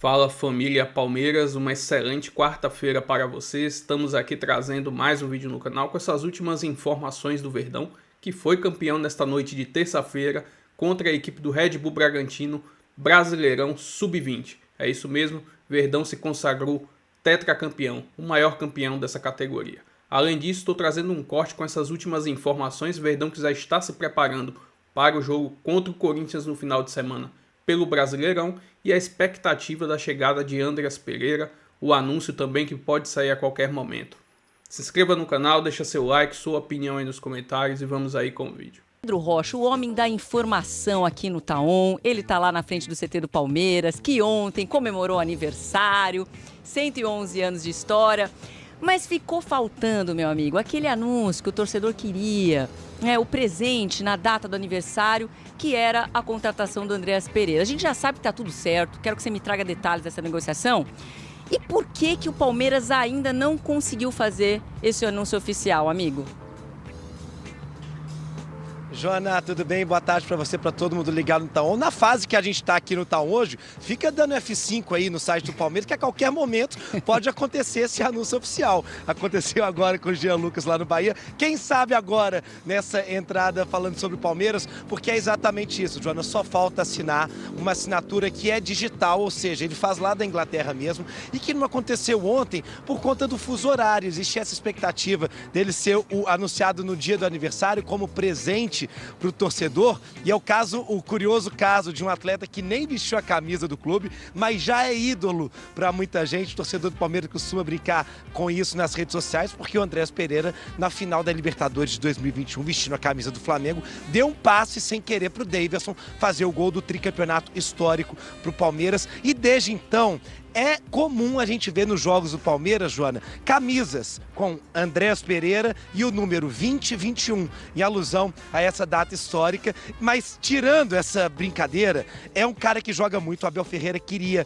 Fala família Palmeiras, uma excelente quarta-feira para vocês. Estamos aqui trazendo mais um vídeo no canal com essas últimas informações do Verdão, que foi campeão nesta noite de terça-feira contra a equipe do Red Bull Bragantino, Brasileirão Sub-20. É isso mesmo, Verdão se consagrou tetracampeão, o maior campeão dessa categoria. Além disso, estou trazendo um corte com essas últimas informações. Verdão que já está se preparando para o jogo contra o Corinthians no final de semana pelo Brasileirão e a expectativa da chegada de Andreas Pereira, o anúncio também que pode sair a qualquer momento. Se inscreva no canal, deixa seu like, sua opinião aí nos comentários e vamos aí com o vídeo. Pedro Rocha, o homem da informação aqui no Taon, ele tá lá na frente do CT do Palmeiras, que ontem comemorou aniversário, 111 anos de história, mas ficou faltando, meu amigo, aquele anúncio que o torcedor queria, o presente na data do aniversário, que era a contratação do Andreas Pereira. A gente já sabe que tá tudo certo, quero que você me traga detalhes dessa negociação. E por que o Palmeiras ainda não conseguiu fazer esse anúncio oficial, amigo? Joana, tudo bem? Boa tarde para você, para todo mundo ligado no Taon. Na fase que a gente está aqui no Taon hoje, fica dando F5 aí no site do Palmeiras, que a qualquer momento pode acontecer esse anúncio oficial. Aconteceu agora com o Jean Lucas lá no Bahia. Quem sabe agora nessa entrada falando sobre o Palmeiras, porque é exatamente isso, Joana, só falta assinar uma assinatura que é digital, ou seja, ele faz lá da Inglaterra mesmo, e que não aconteceu ontem por conta do fuso horário. Existe essa expectativa dele ser anunciado no dia do aniversário como presente para o torcedor, e é o curioso caso de um atleta que nem vestiu a camisa do clube, mas já é ídolo para muita gente. O torcedor do Palmeiras costuma brincar com isso nas redes sociais, porque o Andreas Pereira, na final da Libertadores de 2021, vestindo a camisa do Flamengo, deu um passe sem querer para o Davidson fazer o gol do tricampeonato histórico para o Palmeiras, e desde então é comum a gente ver nos jogos do Palmeiras, Joana, camisas com Andreas Pereira e o número 2021, em alusão a essa data histórica. Mas tirando essa brincadeira, é um cara que joga muito. O Abel Ferreira queria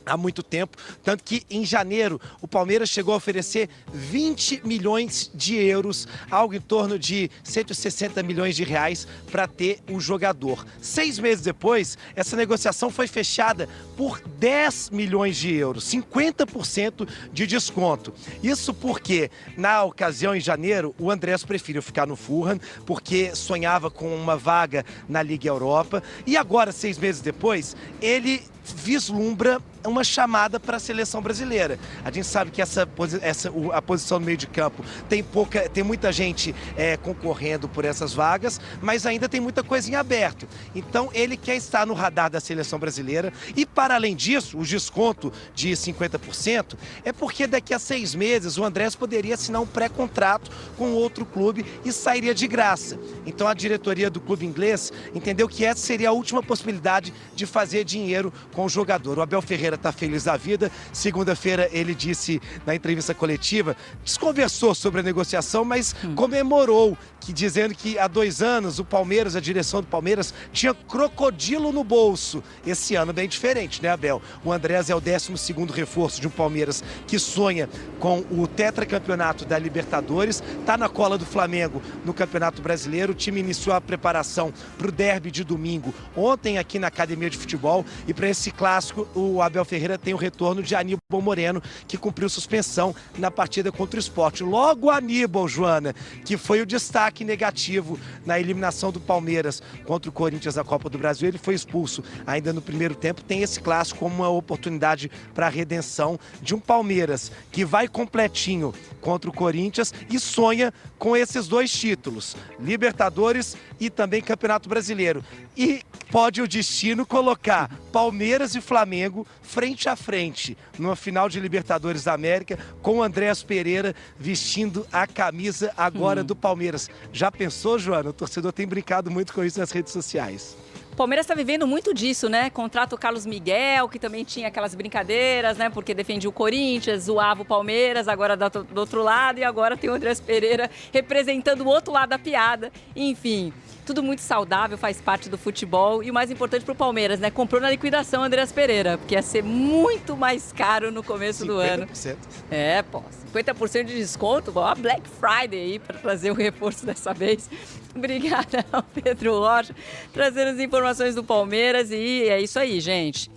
há muito tempo, tanto que em janeiro o Palmeiras chegou a oferecer 20 milhões de euros, algo em torno de 160 milhões de reais para ter o jogador. 6 meses depois, essa negociação foi fechada por 10 milhões de euros, 50% de desconto. Isso porque, na ocasião, em janeiro, o Andreas preferiu ficar no Fulham, porque sonhava com uma vaga na Liga Europa, e agora, 6 meses depois, ele vislumbra uma chamada para a seleção brasileira. A gente sabe que a posição no meio de campo tem muita gente concorrendo por essas vagas, mas ainda tem muita coisa em aberto. Então ele quer estar no radar da seleção brasileira, e para além disso, o desconto de 50% é porque daqui a 6 meses o Andrés poderia assinar um pré-contrato com outro clube e sairia de graça. Então a diretoria do clube inglês entendeu que essa seria a última possibilidade de fazer dinheiro com o jogador. O Abel Ferreira está feliz da vida. Segunda-feira ele disse na entrevista coletiva, desconversou sobre a negociação, mas comemorou, dizendo que há 2 anos o Palmeiras, a direção do Palmeiras, tinha crocodilo no bolso. Esse ano bem diferente, né, Abel? O Andreas é o 12º reforço de um Palmeiras que sonha com o tetracampeonato da Libertadores, está na cola do Flamengo no Campeonato Brasileiro. O time iniciou a preparação para o derby de domingo ontem aqui na Academia de Futebol, e para esse clássico o Abel Ferreira tem o retorno de Aníbal Moreno, que cumpriu suspensão na partida contra o Sport. Logo Aníbal, Joana, que foi o destaque negativo na eliminação do Palmeiras contra o Corinthians na Copa do Brasil, ele foi expulso ainda no primeiro tempo. Tem esse clássico como uma oportunidade para a redenção de um Palmeiras que vai completinho contra o Corinthians e sonha com esses 2 títulos, Libertadores e também Campeonato Brasileiro. E pode o destino colocar Palmeiras e Flamengo frente a frente numa final de Libertadores da América, com o Andreas Pereira vestindo a camisa agora do Palmeiras. Já pensou, Joana? O torcedor tem brincado muito com isso nas redes sociais. O Palmeiras está vivendo muito disso, né? Contrata o Carlos Miguel, que também tinha aquelas brincadeiras, né? Porque defendia o Corinthians, zoava o Palmeiras, agora do outro lado, e agora tem o Andreas Pereira representando o outro lado da piada. Enfim, tudo muito saudável, faz parte do futebol. E o mais importante para o Palmeiras, né? Comprou na liquidação o Andreas Pereira, porque ia ser muito mais caro no começo do ano. 50%. 50% de desconto, a Black Friday aí para trazer o reforço dessa vez. Obrigada ao Pedro Rocha, trazendo as informações do Palmeiras, e é isso aí, gente.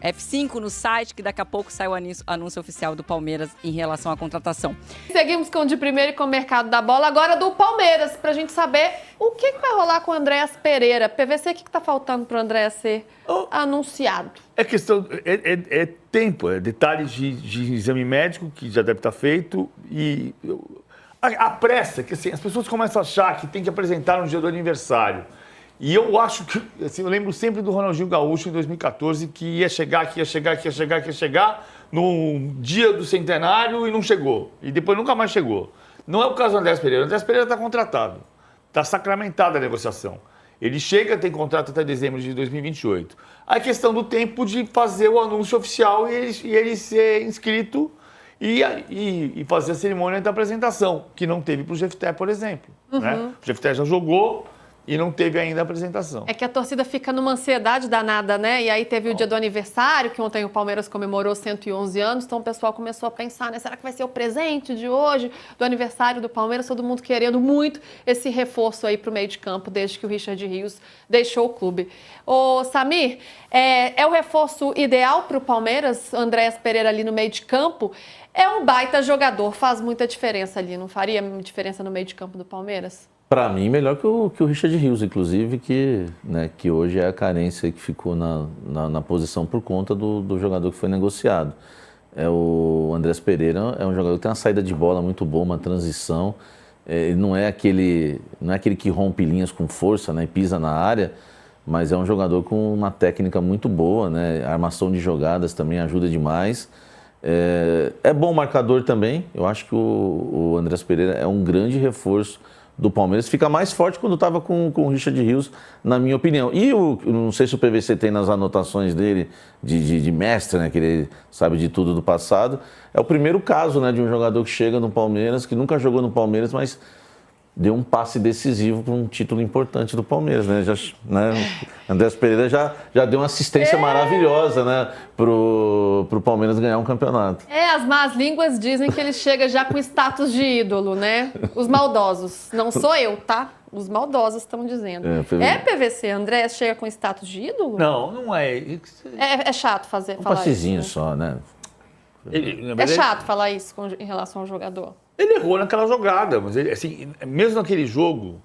F5 no site, que daqui a pouco sai o anúncio oficial do Palmeiras em relação à contratação. Seguimos com o de primeiro e com o mercado da bola. Agora do Palmeiras, pra gente saber o que vai rolar com o Andréas Pereira. PVC, o que tá faltando pro Andréas ser anunciado? É questão, é tempo, é detalhes de exame médico que já deve estar feito e a pressa, que assim, as pessoas começam a achar que tem que apresentar no dia do aniversário. E eu acho que, assim, eu lembro sempre do Ronaldinho Gaúcho em 2014, que ia chegar no dia do centenário e não chegou. E depois nunca mais chegou. Não é o caso do Andréas Pereira. O Andréas Pereira está contratado. Está sacramentada a negociação. Ele chega, tem contrato até dezembro de 2028. A questão do tempo de fazer o anúncio oficial e ele ser inscrito e fazer a cerimônia da apresentação, que não teve para o Jefté, por exemplo. Né? O Jefté já jogou e não teve ainda a apresentação. É que a torcida fica numa ansiedade danada, né? E aí teve o dia do aniversário, que ontem o Palmeiras comemorou 111 anos, então o pessoal começou a pensar, né? Será que vai ser o presente de hoje, do aniversário do Palmeiras? Todo mundo querendo muito esse reforço aí pro meio de campo, desde que o Richard Rios deixou o clube. Ô, Samir, é o reforço ideal pro Palmeiras, Andréas Pereira ali no meio de campo? É um baita jogador, faz muita diferença ali, não faria diferença no meio de campo do Palmeiras? Para mim, melhor que o Richard Rios, inclusive, que hoje é a carência que ficou na posição por conta do jogador que foi negociado. O Andréas Pereira é um jogador que tem uma saída de bola muito boa, uma transição. Ele não é aquele que rompe linhas com força, né, e pisa na área, mas é um jogador com uma técnica muito boa, né? A armação de jogadas também ajuda demais. É bom marcador também. Eu acho que o Andréas Pereira é um grande reforço do Palmeiras. Fica mais forte quando estava com o Richard Rios, na minha opinião. E não sei se o PVC tem nas anotações dele de mestre, né, que ele sabe de tudo do passado. É o primeiro caso, né, de um jogador que chega no Palmeiras, que nunca jogou no Palmeiras, mas deu um passe decisivo para um título importante do Palmeiras, né? Andréas Pereira já deu uma assistência maravilhosa, né, pro Palmeiras ganhar um campeonato. As más línguas dizem que ele chega já com status de ídolo, né? Os maldosos. Não sou eu, tá? Os maldosos estão dizendo. PVC, Andréas chega com status de ídolo? Não é. É chato falar isso. Um passezinho só, né? É chato falar isso em relação ao jogador. Ele errou naquela jogada, mas ele, assim, mesmo naquele jogo,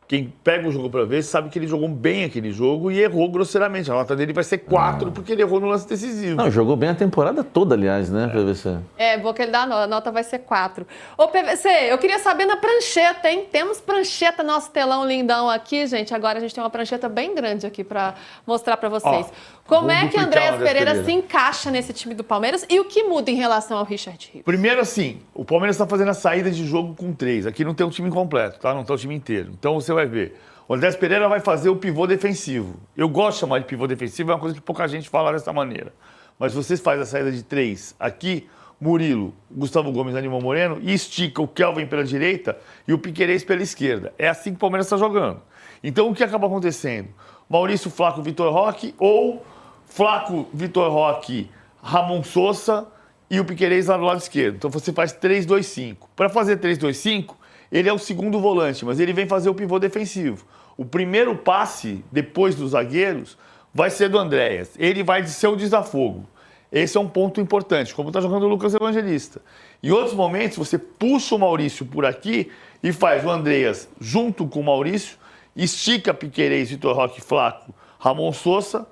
quem pega o jogo para ver sabe que ele jogou bem aquele jogo e errou grosseiramente. A nota dele vai ser 4 porque ele errou no lance decisivo. Não, jogou bem a temporada toda, aliás, né, PVC? Vou que ele dá a nota vai ser 4. Ô, PVC, eu queria saber na prancheta, hein? Temos prancheta, nosso telão lindão aqui, gente. Agora a gente tem uma prancheta bem grande aqui para mostrar para vocês. Como é que Andréas Pereira se encaixa nesse time do Palmeiras e o que muda em relação ao Richard Rios? Primeiro, assim, o Palmeiras está fazendo a saída de jogo com 3. Aqui não tem o time completo, tá? Não está o time inteiro. Então você vai ver. O Andréas Pereira vai fazer o pivô defensivo. Eu gosto de chamar de pivô defensivo, é uma coisa que pouca gente fala dessa maneira. Mas vocês fazem a saída de 3 aqui, Murilo, Gustavo Gomes, Aníbal Moreno, e estica o Kelvin pela direita e o Piquerez pela esquerda. É assim que o Palmeiras está jogando. Então o que acaba acontecendo? Maurício, Flaco, Vitor Roque ou Flaco, Vitor Roque, Ramon Sousa e o Piquerez lá do lado esquerdo. Então você faz 3-2-5. Para fazer 3-2-5, ele é o segundo volante, mas ele vem fazer o pivô defensivo. O primeiro passe, depois dos zagueiros, vai ser do Andréas. Ele vai ser o desafogo. Esse é um ponto importante, como está jogando o Lucas Evangelista. Em outros momentos, você puxa o Maurício por aqui e faz o Andréas junto com o Maurício, estica Piquerez, Vitor Roque, Flaco, Ramon Sousa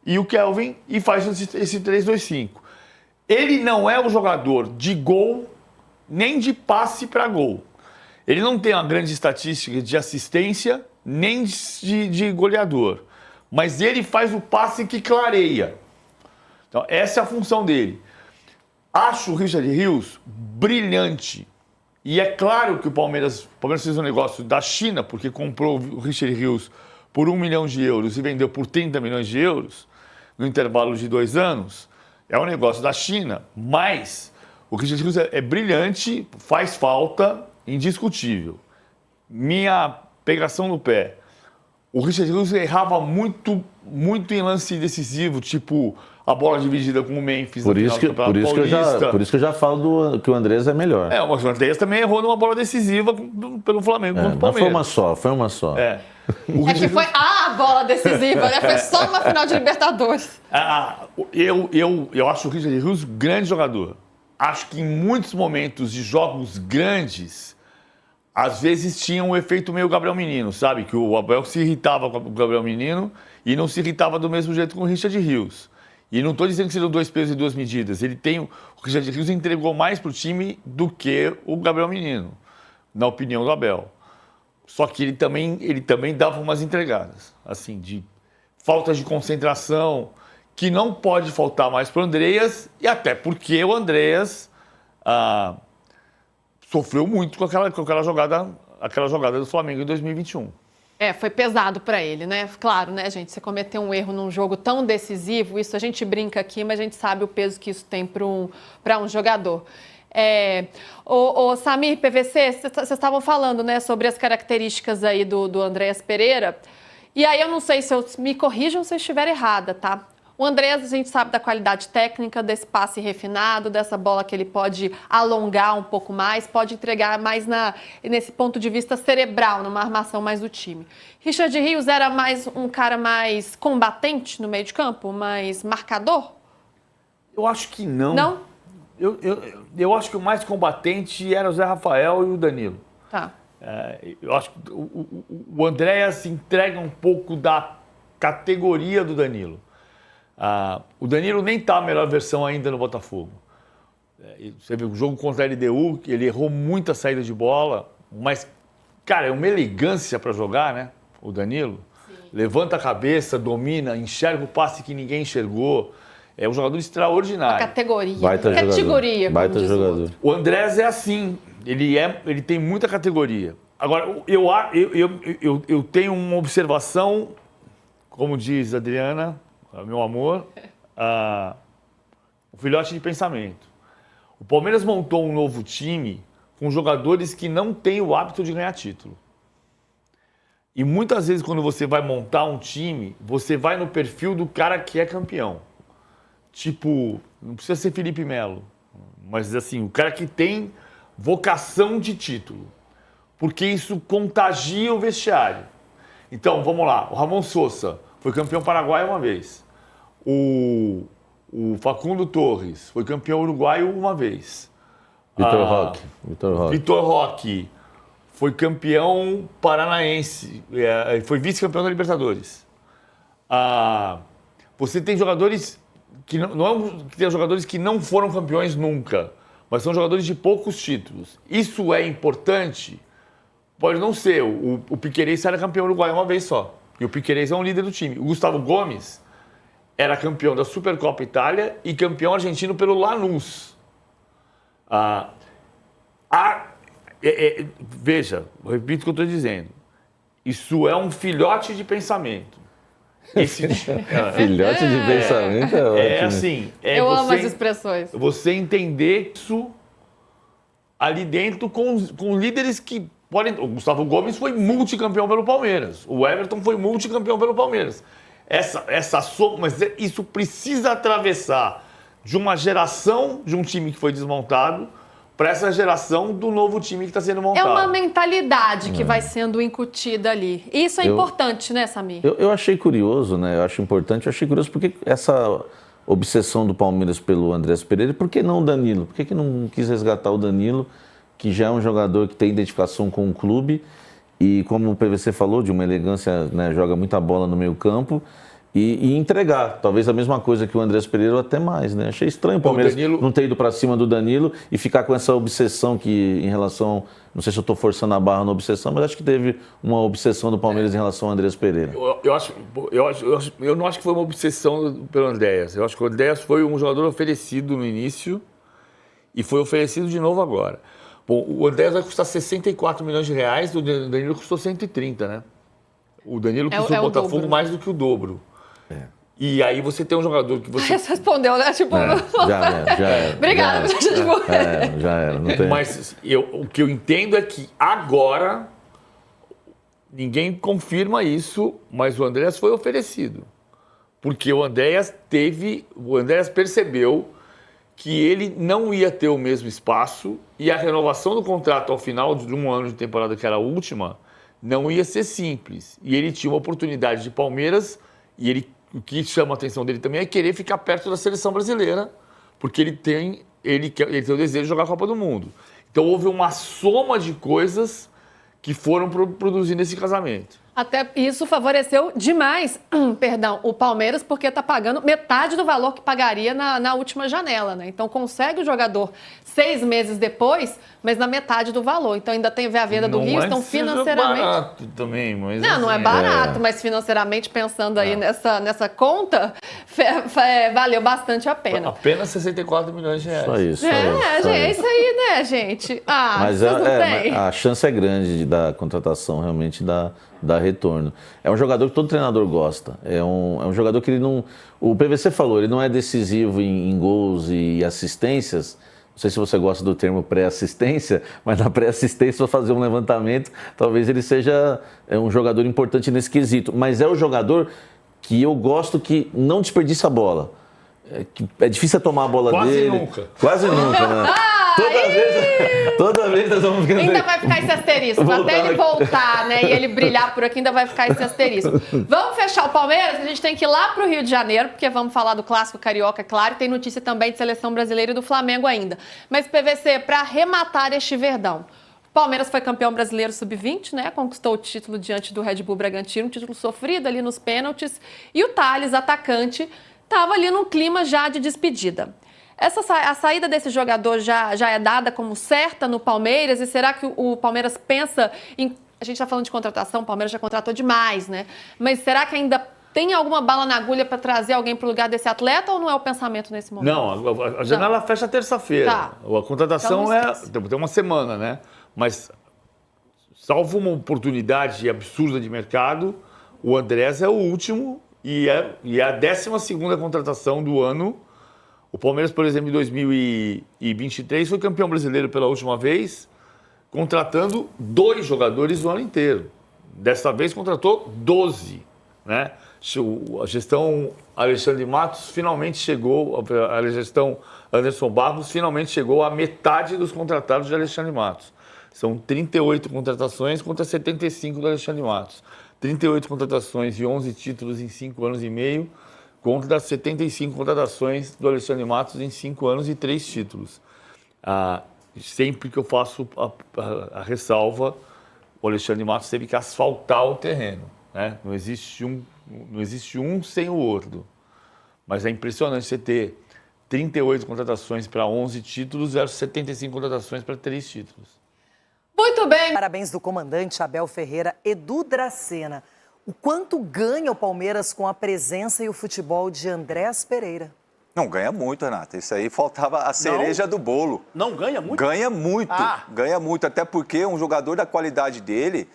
e o Kelvin e faz esse 3-2-5. Ele não é um jogador de gol, nem de passe para gol. Ele não tem uma grande estatística de assistência, nem de goleador. Mas ele faz o passe que clareia. Então, essa é a função dele. Acho o Richard Rios brilhante. E é claro que o Palmeiras fez um negócio da China, porque comprou o Richard Rios por 1 milhão de euros e vendeu por 30 milhões de euros no intervalo de 2 anos. É um negócio da China, mas o Richard Rios é brilhante, faz falta, indiscutível. Minha pegação no pé. O Richard Rios errava muito em lance decisivo, tipo a bola dividida com o Memphis. Por isso que eu já falo que o Andréas é melhor. Mas o Andréas também errou numa bola decisiva pelo Flamengo contra o Palmeiras. Foi uma só. Que foi a a bola decisiva, né? Foi só uma final de Libertadores. Eu acho o Richard Rios um grande jogador. Acho que em muitos momentos de jogos grandes, às vezes tinha um efeito meio Gabriel Menino, sabe? Que o Abel se irritava com o Gabriel Menino e não se irritava do mesmo jeito com o Richard Rios. E não estou dizendo que seriam 2 pesos e 2 medidas. O Richard Rios entregou mais para o time do que o Gabriel Menino, na opinião do Abel. Só que ele também dava umas entregadas, assim, de falta de concentração, que não pode faltar mais para o Andreas, e até porque o Andreas sofreu muito com aquela jogada do Flamengo em 2021. Foi pesado para ele, né? Claro, né, gente? Você cometer um erro num jogo tão decisivo, isso a gente brinca aqui, mas a gente sabe o peso que isso tem para um jogador. Samir, PVC, vocês estavam falando, né, sobre as características aí do Andreas Pereira. E aí eu não sei se me corrijam se eu estiver errada, tá? O Andreas, a gente sabe da qualidade técnica, desse passe refinado, dessa bola que ele pode alongar um pouco mais, pode entregar mais nesse ponto de vista cerebral, numa armação mais do time. Richard Rios era mais um cara mais combatente no meio de campo, mais marcador? Eu acho que não. Não? Eu acho que o mais combatente era o Zé Rafael e o Danilo. Tá. Eu acho que o Andreas entrega um pouco da categoria do Danilo. O Danilo nem está a melhor versão ainda no Botafogo. Você viu o jogo contra a LDU, que ele errou muita saída de bola, mas, cara, é uma elegância para jogar, né? O Danilo. Sim. Levanta a cabeça, domina, enxerga o passe que ninguém enxergou. É um jogador extraordinário. A categoria. Baita categoria. Baita jogador. O Andrés é assim. Ele tem muita categoria. Agora, eu tenho uma observação, como diz a Adriana, meu amor, um filhote de pensamento. O Palmeiras montou um novo time com jogadores que não têm o hábito de ganhar título. E muitas vezes, quando você vai montar um time, você vai no perfil do cara que é campeão. Tipo, não precisa ser Felipe Melo, mas assim, o cara que tem vocação de título. Porque isso contagia o vestiário. Então, vamos lá. O Ramon Sosa foi campeão paraguaio uma vez. O Facundo Torres foi campeão uruguaio uma vez. Vitor Roque foi campeão paranaense. Foi vice-campeão da Libertadores. Você tem jogadores que tem jogadores que não foram campeões nunca, mas são jogadores de poucos títulos. Isso é importante? Pode não ser. O Piquerez era campeão uruguaio uma vez só. E o Piquerez é um líder do time. O Gustavo Gomes era campeão da Supercopa Itália e campeão argentino pelo Lanús. Veja, eu repito o que eu estou dizendo. Isso é um filhote de pensamento. Filhote de pensamento é ótimo. Assim. Eu amo as expressões. Você entender isso ali dentro com líderes que podem. O Gustavo Gomes foi multicampeão pelo Palmeiras. O Everton foi multicampeão pelo Palmeiras. Mas isso precisa atravessar de uma geração de um time que foi desmontado para essa geração do novo time que está sendo montado. É uma mentalidade que vai sendo incutida ali. E isso é importante, né, Samir? Eu achei curioso, né? Eu acho importante, eu achei curioso porque essa obsessão do Palmeiras pelo Andrés Pereira, por que não o Danilo? Por que não quis resgatar o Danilo, que já é um jogador que tem identificação com o clube e, como o PVC falou, de uma elegância, né, joga muita bola no meio campo e entregar. Talvez a mesma coisa que o Andrés Pereira ou até mais, né? Achei estranho o Palmeiras não ter ido para cima do Danilo e ficar com essa obsessão que em relação... Não sei se eu estou forçando a barra na obsessão, mas acho que teve uma obsessão do Palmeiras em relação ao Andrés Pereira. Eu não acho que foi uma obsessão pelo Andréas. Eu acho que o Andréas foi um jogador oferecido no início e foi oferecido de novo agora. Bom, o Andréas vai custar 64 milhões de reais, o Danilo custou 130, né? O Danilo custou o Botafogo dobro, mais do que o dobro. E aí você tem um jogador que você... Você respondeu, né? Tipo... Já era. Obrigada. Já era. Não tem... Mas o que eu entendo é que agora ninguém confirma isso, mas o Andréas foi oferecido. Porque o Andréas percebeu que ele não ia ter o mesmo espaço e a renovação do contrato ao final de um ano de temporada, que era a última, não ia ser simples. E ele tinha uma oportunidade de Palmeiras, e o que chama a atenção dele também é querer ficar perto da seleção brasileira, porque ele tem o desejo de jogar a Copa do Mundo. Então houve uma soma de coisas que foram produzindo esse casamento. Até isso favoreceu demais, o Palmeiras, porque está pagando metade do valor que pagaria na última janela, né? Então consegue o jogador 6 meses depois, mas na metade do valor. Então ainda tem a venda do Rio, então financeiramente... Não é barato também, mas... Não, não é barato, mas financemente, pensando aí nessa conta, valeu bastante a pena. Apenas 64 milhões de reais. Só isso. É isso aí, né, gente? Mas a chance é grande da contratação realmente dar retorno. É um jogador que todo treinador gosta. É um jogador que ele não... O PVC falou, ele não é decisivo em gols e assistências. Não sei se você gosta do termo pré-assistência, mas na pré-assistência, para fazer um levantamento, talvez ele seja um jogador importante nesse quesito. Mas é o jogador que eu gosto que não desperdiça a bola. É difícil tomar a bola dele. Quase nunca, né? Toda vez nós vamos ficando... Ainda vai ficar esse asterisco. Até ele voltar, né? E ele brilhar por aqui, ainda vai ficar esse asterisco. Vamos fechar o Palmeiras? A gente tem que ir lá pro Rio de Janeiro, porque vamos falar do Clássico Carioca, claro. Tem notícia também de Seleção Brasileira e do Flamengo ainda. Mas, PVC, para arrematar este Verdão, o Palmeiras foi campeão brasileiro sub-20, né? Conquistou o título diante do Red Bull Bragantino, um título sofrido ali nos pênaltis. E o Thales, atacante, estava ali num clima já de despedida. A saída desse jogador já é dada como certa no Palmeiras? E será que o Palmeiras pensa em... A gente está falando de contratação, o Palmeiras já contratou demais, né? Mas será que ainda tem alguma bala na agulha para trazer alguém para o lugar desse atleta ou não é o pensamento nesse momento? Não, a janela fecha terça-feira. Tá. A contratação tem uma semana, né? Mas, salvo uma oportunidade absurda de mercado, o Andrés é o último e é a 12ª contratação do ano. O Palmeiras, por exemplo, em 2023 foi campeão brasileiro pela última vez, contratando 2 jogadores o ano inteiro. Dessa vez contratou 12, né? A gestão Alexandre Matos finalmente chegou, a gestão Anderson Barros finalmente chegou à metade dos contratados de Alexandre Matos. São 38 contratações contra 75 do Alexandre Matos. 38 contratações e 11 títulos em 5 anos e meio, contra 75 contratações do Alexandre Matos em 5 anos e 3 títulos. Sempre que eu faço a ressalva, o Alexandre Matos teve que asfaltar o terreno, né? Não existe um sem o outro. Mas é impressionante você ter 38 contratações para 11 títulos versus 75 contratações para 3 títulos. Muito bem! Parabéns do comandante Abel Ferreira, Edu Dracena. O quanto ganha o Palmeiras com a presença e o futebol de Andrés Pereira? Não, ganha muito, Renata. Isso aí faltava a cereja do bolo. Não ganha muito? Ganha muito, ganha muito. Até porque um jogador da qualidade dele,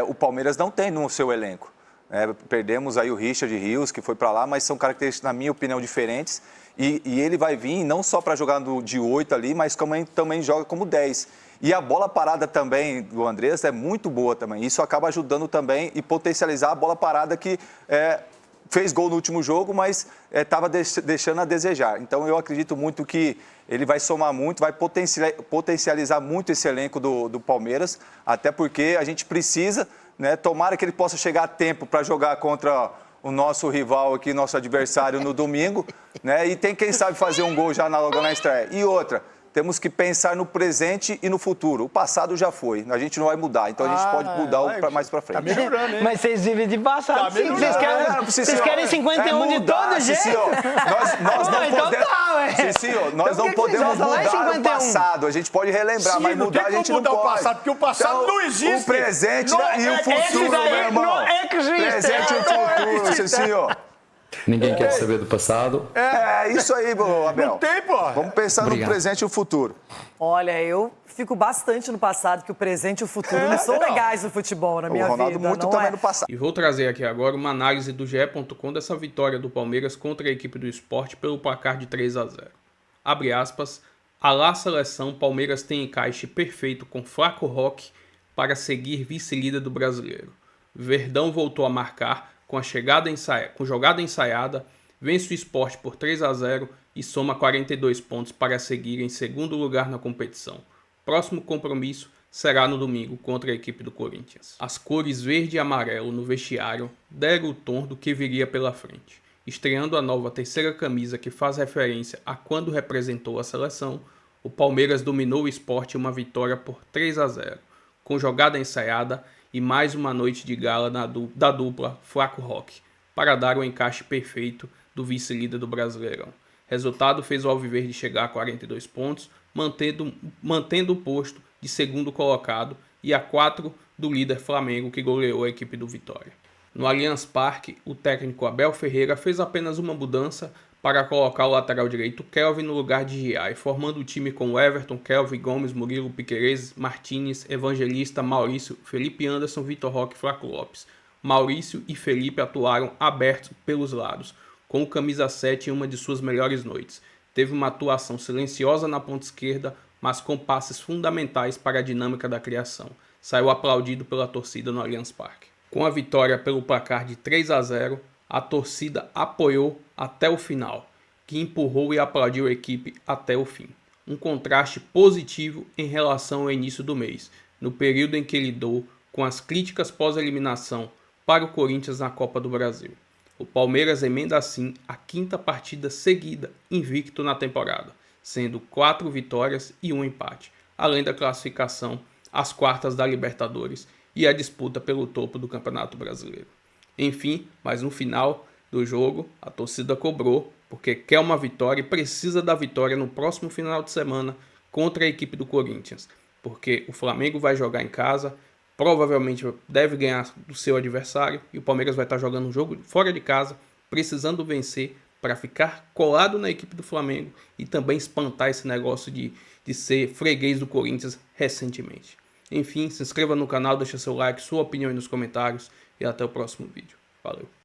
o Palmeiras não tem no seu elenco. Perdemos aí o Richard Rios, que foi para lá, mas são características, na minha opinião, diferentes. E ele vai vir não só para jogar de 8 ali, mas também joga como 10. E a bola parada também do Andrés é muito boa também. Isso acaba ajudando também e potencializar a bola parada que fez gol no último jogo, mas estava deixando a desejar. Então eu acredito muito que ele vai somar muito, vai potencializar muito esse elenco do Palmeiras, até porque a gente precisa, né? Tomara que ele possa chegar a tempo para jogar contra o nosso rival aqui, nosso adversário no domingo, né? E tem quem sabe fazer um gol já logo na estreia. E outra, temos que pensar no presente e no futuro. O passado já foi, a gente não vai mudar, então a gente pode mudar mais pra frente. Tá melhorando, hein? Mas vocês vivem de passado. Tá melhorando. Vocês querem 51 de todo jeito? Nós não podemos, nós não podemos mudar o passado. A gente pode relembrar, mas mudar a gente não pode. O passado, porque o passado não existe. O presente e o futuro, meu irmão. Não existe. Presente e o futuro, senhor. Ninguém quer saber do passado. É isso aí, Abel. Não tem, pô. Vamos pensar no presente e o futuro. Olha, eu fico bastante no passado, que o presente e o futuro não são legais no futebol, na minha vida. O Ronaldo muito também no passado. E vou trazer aqui agora uma análise do GE.com dessa vitória do Palmeiras contra a equipe do Sport pelo placar de 3-0. Abre aspas. Alá seleção, Palmeiras tem encaixe perfeito com Flaco Roque para seguir vice-líder do Brasileiro. Verdão voltou a marcar com jogada ensaiada, vence o Sport por 3-0 e soma 42 pontos para seguir em segundo lugar na competição. Próximo compromisso será no domingo contra a equipe do Corinthians. As cores verde e amarelo no vestiário deram o tom do que viria pela frente. Estreando a nova terceira camisa que faz referência a quando representou a seleção, o Palmeiras dominou o Sport em uma vitória por 3-0, com jogada ensaiada e mais uma noite de gala da dupla Flaco Rock, para dar o encaixe perfeito do vice-líder do Brasileirão. Resultado fez o Alviverde chegar a 42 pontos, mantendo o posto de segundo colocado e a 4 do líder Flamengo, que goleou a equipe do Vitória. No Allianz Parque, o técnico Abel Ferreira fez apenas uma mudança para colocar o lateral direito Kelvin no lugar de Giai, formando o time com Everton, Kelvin, Gomes, Murilo, Piquerez, Martínez, Evangelista, Maurício, Felipe Anderson, Vitor Roque e Flaco Lopes. Maurício e Felipe atuaram abertos pelos lados, com o camisa 7 em uma de suas melhores noites. Teve uma atuação silenciosa na ponta esquerda, mas com passes fundamentais para a dinâmica da criação. Saiu aplaudido pela torcida no Allianz Parque. Com a vitória pelo placar de 3-0, a torcida apoiou até o final, que empurrou e aplaudiu a equipe até o fim. Um contraste positivo em relação ao início do mês, no período em que lidou com as críticas pós-eliminação para o Corinthians na Copa do Brasil. O Palmeiras emenda assim a 5ª partida seguida invicto na temporada, sendo 4 vitórias e 1 empate, além da classificação às quartas da Libertadores e a disputa pelo topo do Campeonato Brasileiro. Enfim, mas no final do jogo, a torcida cobrou, porque quer uma vitória e precisa da vitória no próximo final de semana contra a equipe do Corinthians, porque o Flamengo vai jogar em casa, provavelmente deve ganhar do seu adversário, e o Palmeiras vai estar jogando um jogo fora de casa, precisando vencer para ficar colado na equipe do Flamengo e também espantar esse negócio de ser freguês do Corinthians recentemente. Enfim, se inscreva no canal, deixa seu like, sua opinião aí nos comentários e até o próximo vídeo. Valeu!